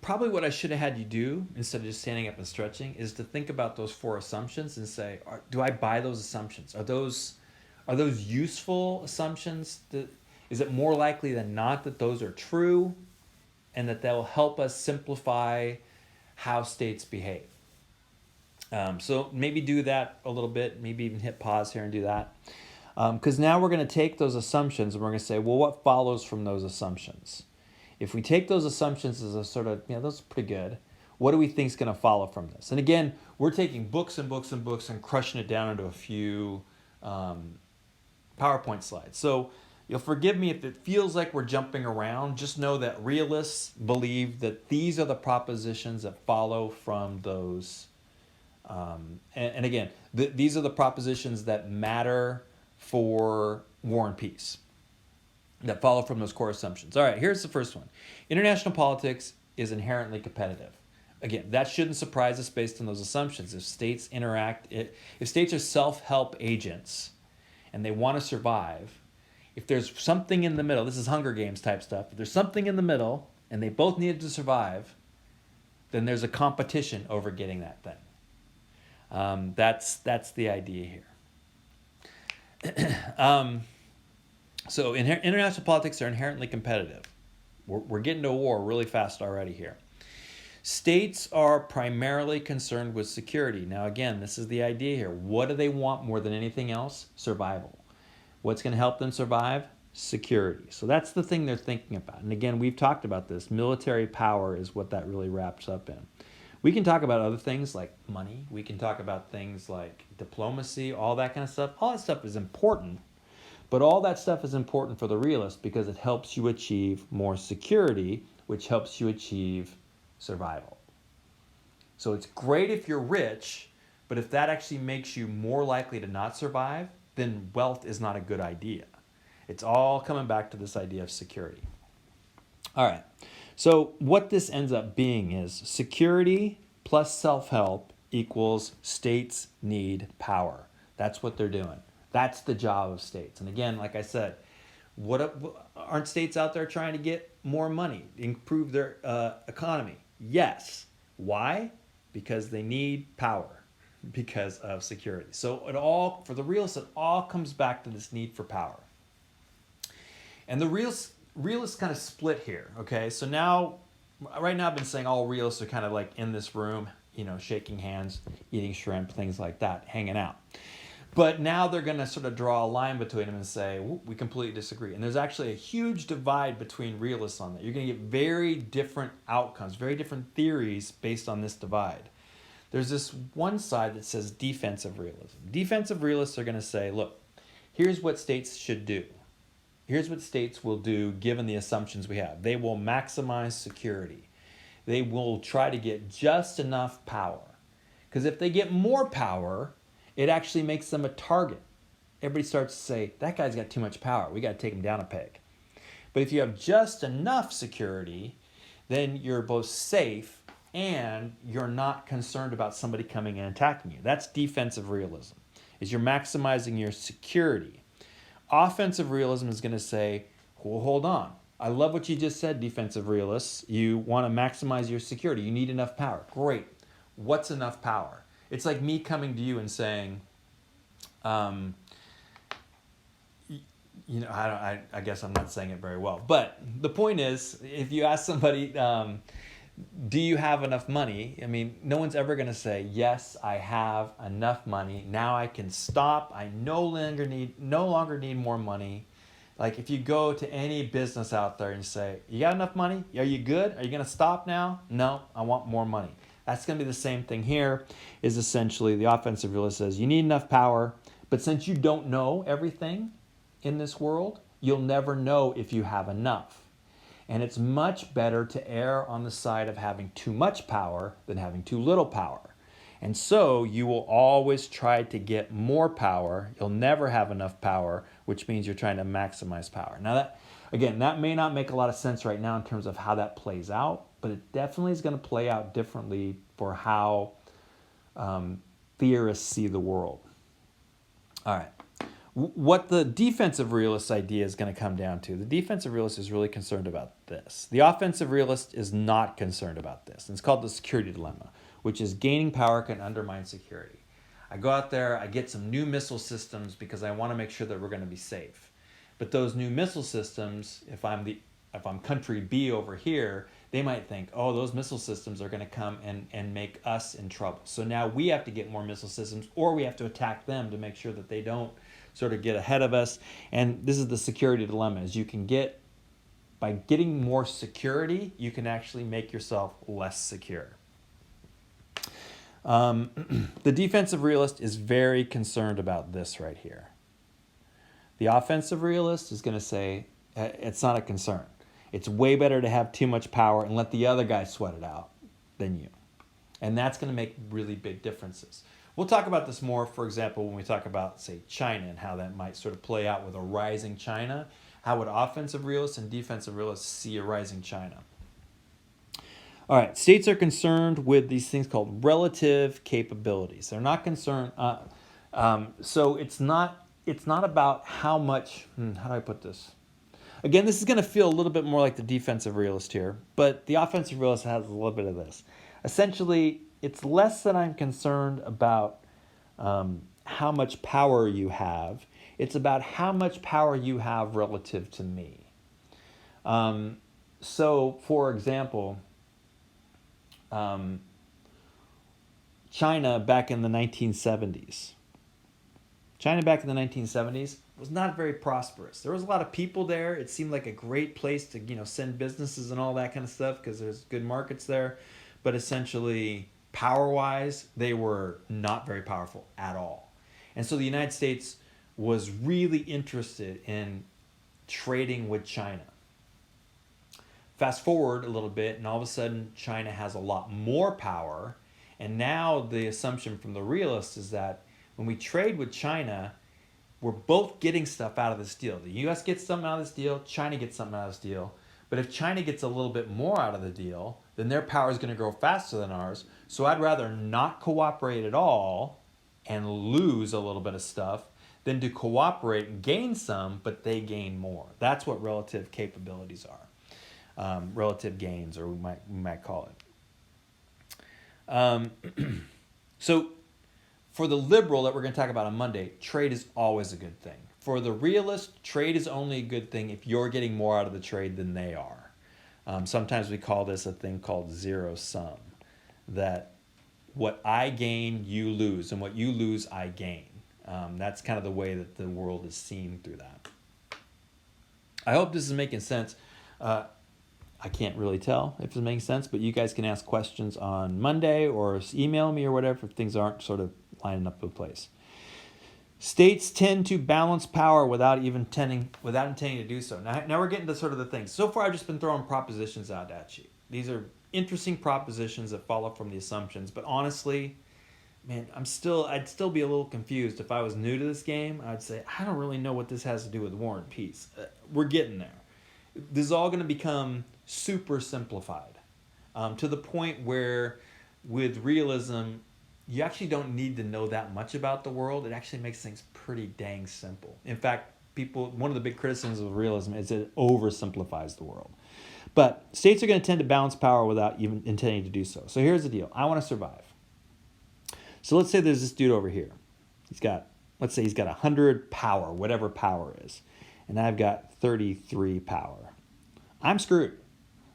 Probably what I should have had you do instead of just standing up and stretching is to think about those four assumptions and say, do I buy those assumptions? Are those useful assumptions? Is it more likely than not that those are true and that they'll help us simplify how states behave? So maybe do that a little bit, maybe even hit pause here and do that. Because now we're going to take those assumptions and we're going to say, well, what follows from those assumptions? If we take those assumptions as a sort of, those are pretty good, what do we think is going to follow from this? And again, we're taking books and books and books and crushing it down into a few PowerPoint slides. So you'll forgive me if it feels like we're jumping around. Just know that realists believe that these are the propositions that follow from those. And again, these are the propositions that matter for war and peace, that follow from those core assumptions. All right, here's the first one. International politics is inherently competitive. Again, that shouldn't surprise us based on those assumptions. If states are self-help agents and they want to survive, if there's something in the middle, this is Hunger Games type stuff, if there's something in the middle and they both needed to survive, then there's a competition over getting that thing. That's the idea here. So international politics are inherently competitive. We're getting to war really fast already here. States are primarily concerned with security. Now again, this is the idea here. What do they want more than anything else? Survival. What's going to help them survive? Security. So that's the thing they're thinking about. And again, we've talked about this. Military power is what that really wraps up in. We can talk about other things like money. We can talk about things like diplomacy, all that kind of stuff. All that stuff is important. But all that stuff is important for the realist because it helps you achieve more security, which helps you achieve survival. So it's great if you're rich, but if that actually makes you more likely to not survive, then wealth is not a good idea. It's all coming back to this idea of security. All right. So what this ends up being is security plus self-help equals states need power. That's what they're doing. That's the job of states. And again, like I said, aren't states out there trying to get more money, improve their economy? Yes. Why? Because they need power, because of security. So for the realists, it all comes back to this need for power. And the realists kind of split here, okay? So right now I've been saying all realists are kind of like in this room, shaking hands, eating shrimp, things like that, hanging out. But now they're going to sort of draw a line between them and say, we completely disagree. And there's actually a huge divide between realists on that. You're going to get very different outcomes, very different theories based on this divide. There's this one side that says defensive realism. Defensive realists are going to say, look, here's what states should do. Here's what states will do given the assumptions we have. They will maximize security. They will try to get just enough power. Because if they get more power, it actually makes them a target. Everybody starts to say, that guy's got too much power. We got to take him down a peg. But if you have just enough security, then you're both safe and you're not concerned about somebody coming and attacking you. That's defensive realism, is you're maximizing your security. Offensive realism is going to say, well, hold on. I love what you just said, defensive realists. You want to maximize your security. You need enough power. Great. What's enough power? It's like me coming to you and saying, I guess I'm not saying it very well. But the point is, if you ask somebody, do you have enough money? I mean, no one's ever going to say, yes, I have enough money. Now I can stop. I no longer need more money. Like if you go to any business out there and say, you got enough money? Are you good? Are you going to stop now? No, I want more money. That's going to be the same thing here, is essentially the offensive realist says you need enough power, but since you don't know everything in this world, you'll never know if you have enough. And it's much better to err on the side of having too much power than having too little power. And so you will always try to get more power. You'll never have enough power, which means you're trying to maximize power. Now that may not make a lot of sense right now in terms of how that plays out, but it definitely is going to play out differently for how theorists see the world. All right. What the defensive realist idea is going to come down to, the defensive realist is really concerned about this. The offensive realist is not concerned about this. And it's called the security dilemma, which is gaining power can undermine security. I go out there, I get some new missile systems because I want to make sure that we're going to be safe. But those new missile systems, if I'm country B over here, they might think, oh, those missile systems are going to come and make us in trouble. So now we have to get more missile systems, or we have to attack them to make sure that they don't sort of get ahead of us. And this is the security dilemma, is you can get, by getting more security, you can actually make yourself less secure. The defensive realist is very concerned about this right here. The offensive realist is going to say, it's not a concern. It's way better to have too much power and let the other guy sweat it out than you. And that's going to make really big differences. We'll talk about this more, for example, when we talk about, say, China and how that might sort of play out with a rising China. How would offensive realists and defensive realists see a rising China? All right, states are concerned with these things called relative capabilities. They're not concerned, so it's not about how much, how do I put this? Again, this is going to feel a little bit more like the defensive realist here, but the offensive realist has a little bit of this. Essentially, it's less that I'm concerned about how much power you have. It's about how much power you have relative to me. So, for example, China back in the 1970s. China back in the 1970s was not very prosperous. There was a lot of people there. It seemed like a great place to, send businesses and all that kind of stuff because there's good markets there. But essentially, power-wise, they were not very powerful at all. And so the United States was really interested in trading with China. Fast forward a little bit, and all of a sudden, China has a lot more power. And now the assumption from the realists is that when we trade with China, we're both getting stuff out of this deal. The U.S. gets something out of this deal, China gets something out of this deal. But if China gets a little bit more out of the deal, then their power is going to grow faster than ours. So I'd rather not cooperate at all and lose a little bit of stuff than to cooperate and gain some, but they gain more. That's what relative capabilities are. Relative gains, or we might call it. So for the liberal that we're going to talk about on Monday, trade is always a good thing. For the realist, trade is only a good thing if you're getting more out of the trade than they are. Sometimes we call this a thing called zero sum, that what I gain, you lose, and what you lose, I gain. That's kind of the way that the world is seen through that. I hope this is making sense. I can't really tell if it's making sense, but you guys can ask questions on Monday or email me or whatever if things aren't sort of lining up in place. States tend to balance power without intending to do so. Now we're getting to sort of the things. So far, I've just been throwing propositions out at you. These are interesting propositions that follow from the assumptions, but honestly, man, I'd still be a little confused if I was new to this game. I'd say, I don't really know what this has to do with war and peace. We're getting there. This is all going to become super simplified to the point where with realism, you actually don't need to know that much about the world. It actually makes things pretty dang simple. In fact, one of the big criticisms of realism is it oversimplifies the world. But states are going to tend to balance power without even intending to do so. So here's the deal. I want to survive. So let's say there's this dude over here. Let's say he's got 100 power, whatever power is. And I've got 33 power. I'm screwed.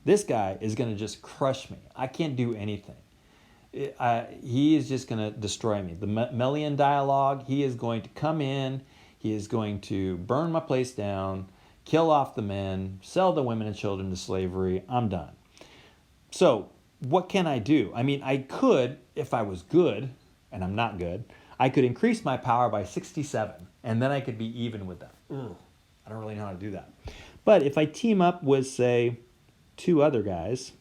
This guy is going to just crush me. I can't do anything. He is just going to destroy me. The Melian dialogue, he is going to come in, he is going to burn my place down, kill off the men, sell the women and children to slavery. I'm done. So what can I do? I mean, I could, if I was good, and I'm not good, I could increase my power by 67, and then I could be even with them. I don't really know how to do that. But if I team up with, say, two other guys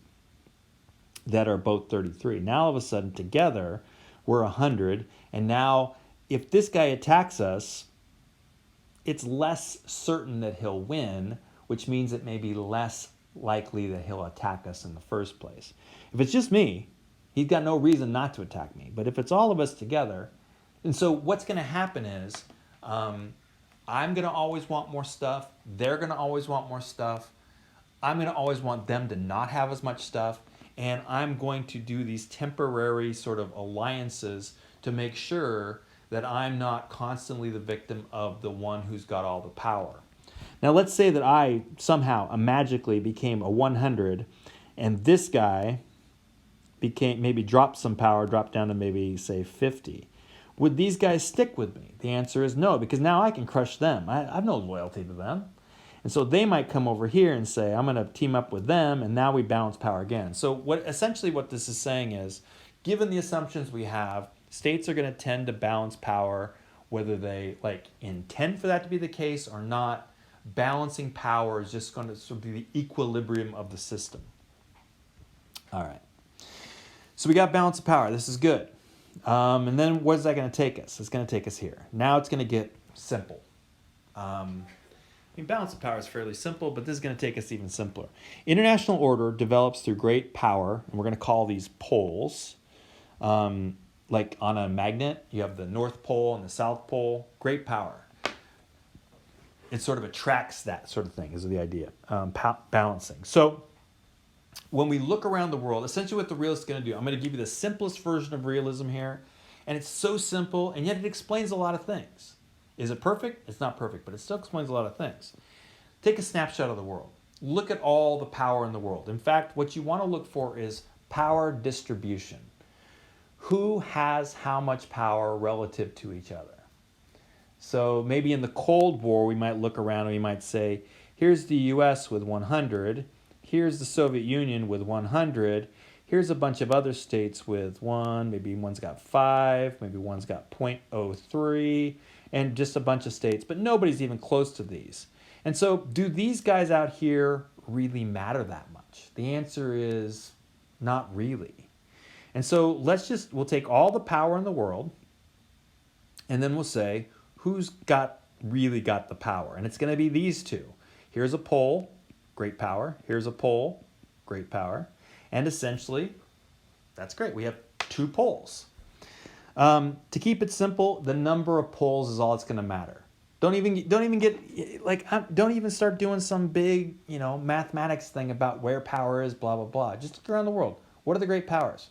that are both 33. Now, all of a sudden, together, we're 100. And now, if this guy attacks us, it's less certain that he'll win, which means it may be less likely that he'll attack us in the first place. If it's just me, he's got no reason not to attack me. But if it's all of us together, and so what's going to happen is I'm going to always want more stuff. They're going to always want more stuff. I'm going to always want them to not have as much stuff. And I'm going to do these temporary sort of alliances to make sure that I'm not constantly the victim of the one who's got all the power. Now, let's say that I somehow magically became a 100, and this guy became maybe dropped some power, dropped down to maybe, say, 50. Would these guys stick with me? The answer is no, because now I can crush them. I have no loyalty to them. And so they might come over here and say, I'm going to team up with them, and now we balance power again. So essentially what this is saying is, given the assumptions we have, states are going to tend to balance power, whether they intend for that to be the case or not. Balancing power is just going to sort of be the equilibrium of the system. All right. So we got balance of power. This is good. And then where's that going to take us? It's going to take us here. Now it's going to get simple. Balance of power is fairly simple, but this is going to take us even simpler. International order develops through great power, and we're going to call these poles. Like on a magnet, you have the North Pole and the South Pole. Great power. It sort of attracts that sort of thing, is the idea. Balancing. So when we look around the world, essentially what the realist is going to do, I'm going to give you the simplest version of realism here. And it's so simple, and yet it explains a lot of things. Is it perfect? It's not perfect, but it still explains a lot of things. Take a snapshot of the world. Look at all the power in the world. In fact, what you want to look for is power distribution. Who has how much power relative to each other? So maybe in the Cold War, we might look around and we might say, here's the US with 100, here's the Soviet Union with 100, here's a bunch of other states with 1, maybe one's got 5, maybe one's got 0.03, and just a bunch of states, but nobody's even close to these. And so do these guys out here really matter that much? The answer is not really. And so we'll take all the power in the world, and then we'll say, who's really got the power? And it's going to be these two. Here's a pole, great power. Here's a pole, great power. And essentially, that's great. We have 2 poles. To keep it simple, the number of poles is all that's going to matter. Don't even start doing some big, mathematics thing about where power is, blah, blah, blah. Just look around the world. What are the great powers?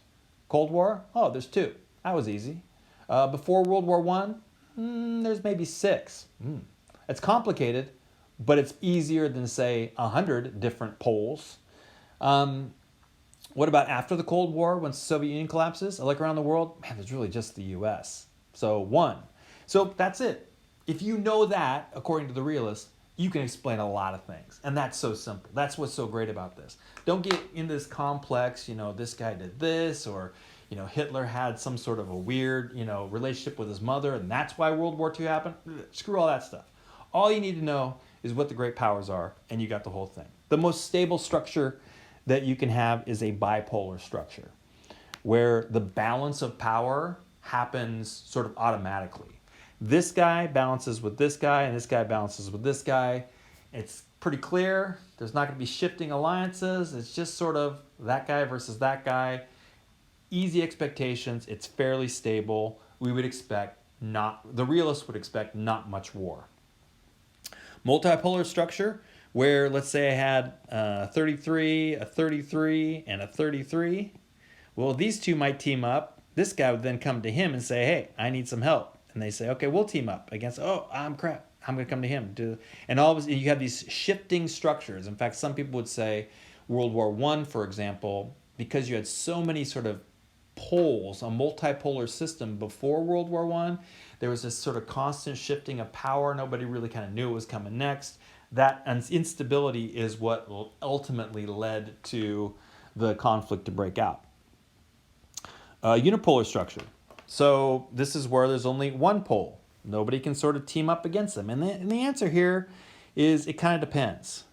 Cold War? Oh, there's 2. That was easy. Before World War I? There's maybe 6. It's complicated, but it's easier than, say, 100 different poles. What about after the Cold War, when the Soviet Union collapses? I look around the world, man, there's really just the US. So 1. So that's it. If you know that, according to the realist, you can explain a lot of things. And that's so simple. That's what's so great about this. Don't get into this complex, this guy did this, or Hitler had some sort of a weird, relationship with his mother, and that's why World War II happened. Screw all that stuff. All you need to know is what the great powers are, and you got the whole thing. The most stable structure that you can have is a bipolar structure, where the balance of power happens sort of automatically. This guy balances with this guy, and this guy balances with this guy. It's pretty clear. There's not going to be shifting alliances. It's just sort of that guy versus that guy. Easy expectations. It's fairly stable. The realist would expect not much war. Multipolar structure, where let's say I had a 33, a 33, and a 33. Well, these two might team up. This guy would then come to him and say, hey, I need some help. And they say, okay, we'll team up against, I'm going to come to him. And all of a sudden, you have these shifting structures. In fact, some people would say World War I, for example, because you had so many sort of poles, a multipolar system before World War I, there was this sort of constant shifting of power. Nobody really kind of knew what was coming next. That instability is what ultimately led to the conflict to break out. Unipolar structure. So this is where there's only one pole. Nobody can sort of team up against them. And the answer here is it kind of depends.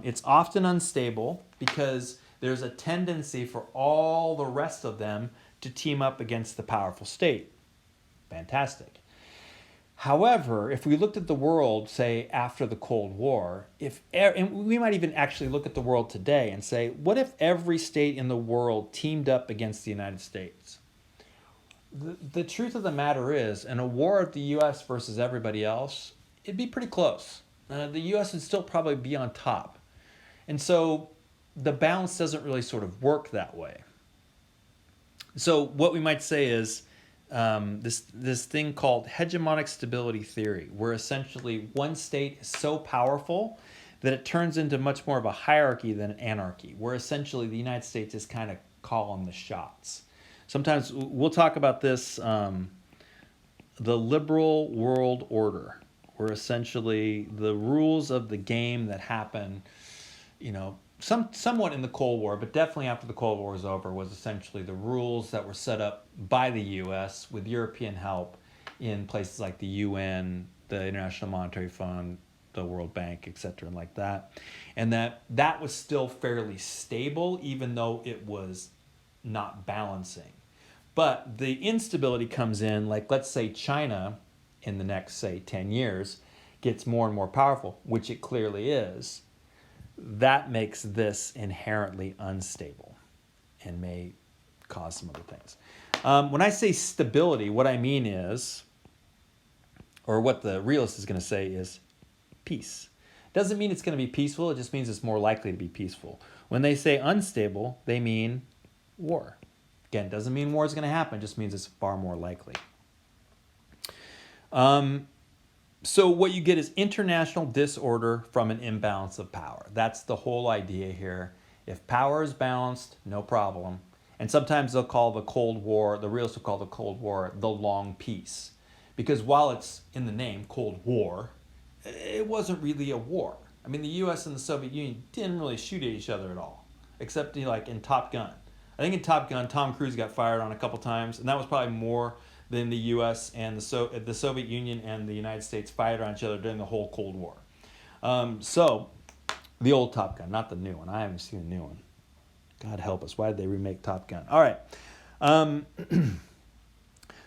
It's often unstable because there's a tendency for all the rest of them to team up against the powerful state. Fantastic. However, if we looked at the world, say, after the Cold War, and we might even actually look at the world today and say, what if every state in the world teamed up against the United States? The truth of the matter is, in a war of the U.S. versus everybody else, it'd be pretty close. The U.S. would still probably be on top. And so the balance doesn't really sort of work that way. So what we might say is this thing called hegemonic stability theory, where essentially one state is so powerful that it turns into much more of a hierarchy than an anarchy, where essentially the United States is kind of calling the shots. Sometimes we'll talk about this, the liberal world order, where essentially the rules of the game that happen, somewhat in the Cold War, but definitely after the Cold War was over, was essentially the rules that were set up by the U.S. with European help in places like the UN, the International Monetary Fund, the World Bank, etc., and like that. And that was still fairly stable, even though it was not balancing. But the instability comes in, like let's say China in the next, say, 10 years gets more and more powerful, which it clearly is. That makes this inherently unstable and may cause some other things. When I say stability, what I mean is, or what the realist is going to say is peace. Doesn't mean it's going to be peaceful, it just means it's more likely to be peaceful. When they say unstable, they mean war. Again, doesn't mean war is going to happen, it just means it's far more likely. So what you get is international disorder from an imbalance of power. That's the whole idea here. If power is balanced, no problem. And sometimes they'll call the Cold War, the realists will call the Cold War the long peace. Because while it's in the name, Cold War, it wasn't really a war. I mean, the US and the Soviet Union didn't really shoot at each other at all, except like in Top Gun. I think in Top Gun, Tom Cruise got fired on a couple times, and that was probably more than the U.S. and the Soviet Union and the United States fired on each other during the whole Cold War. So, the old Top Gun, not the new one. I haven't seen the new one. God help us. Why did they remake Top Gun? All right.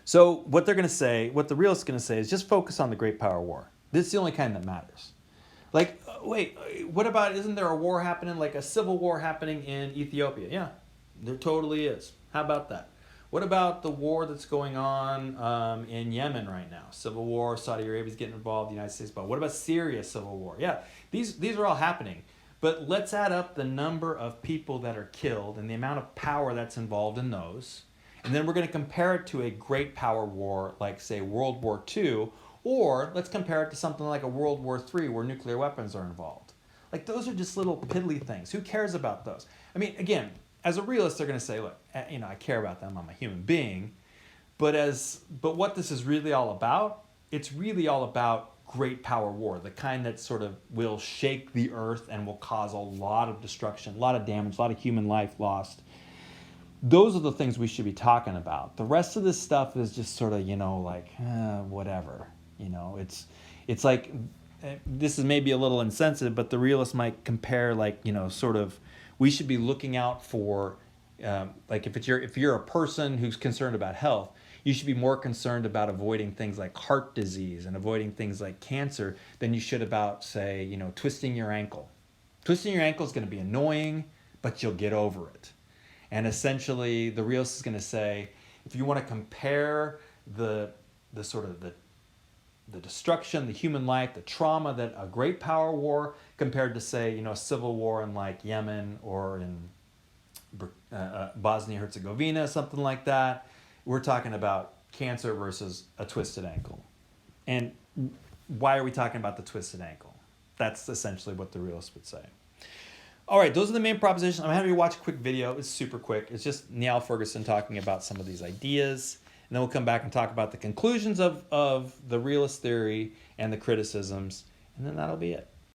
So, what they're going to say, what the realists are going to say is just focus on the Great Power War. This is the only kind that matters. Like, wait, what about, isn't there a war happening, like a civil war happening in Ethiopia? Yeah, there totally is. How about that? What about the war that's going on in Yemen right now? Civil war, Saudi Arabia's getting involved, the United States. But what about Syria civil war? Yeah, these are all happening. But let's add up the number of people that are killed and the amount of power that's involved in those. And then we're going to compare it to a great power war like, say, World War II. Or let's compare it to something like a World War III where nuclear weapons are involved. Like, those are just little piddly things. Who cares about those? I mean, again, as a realist, they're going to say, look, I care about them. I'm a human being. But what this is really all about, it's really all about great power war, the kind that sort of will shake the earth and will cause a lot of destruction, a lot of damage, a lot of human life lost. Those are the things we should be talking about. The rest of this stuff is just sort of, whatever. It's like, this is maybe a little insensitive, but the realist might compare, we should be looking out for, if you're a person who's concerned about health, you should be more concerned about avoiding things like heart disease and avoiding things like cancer than you should about, say, twisting your ankle. Twisting your ankle is going to be annoying, but you'll get over it. And essentially, the realist is going to say, if you want to compare the destruction, the human life, the trauma that a great power war compared to, say, a civil war in like Yemen or in Bosnia-Herzegovina, something like that, we're talking about cancer versus a twisted ankle. And why are we talking about the twisted ankle? That's essentially what the realist would say. All right, those are the main propositions. I'm having you watch a quick video. It's super quick. It's just Niall Ferguson talking about some of these ideas. And then we'll come back and talk about the conclusions of the realist theory and the criticisms. And then that'll be it.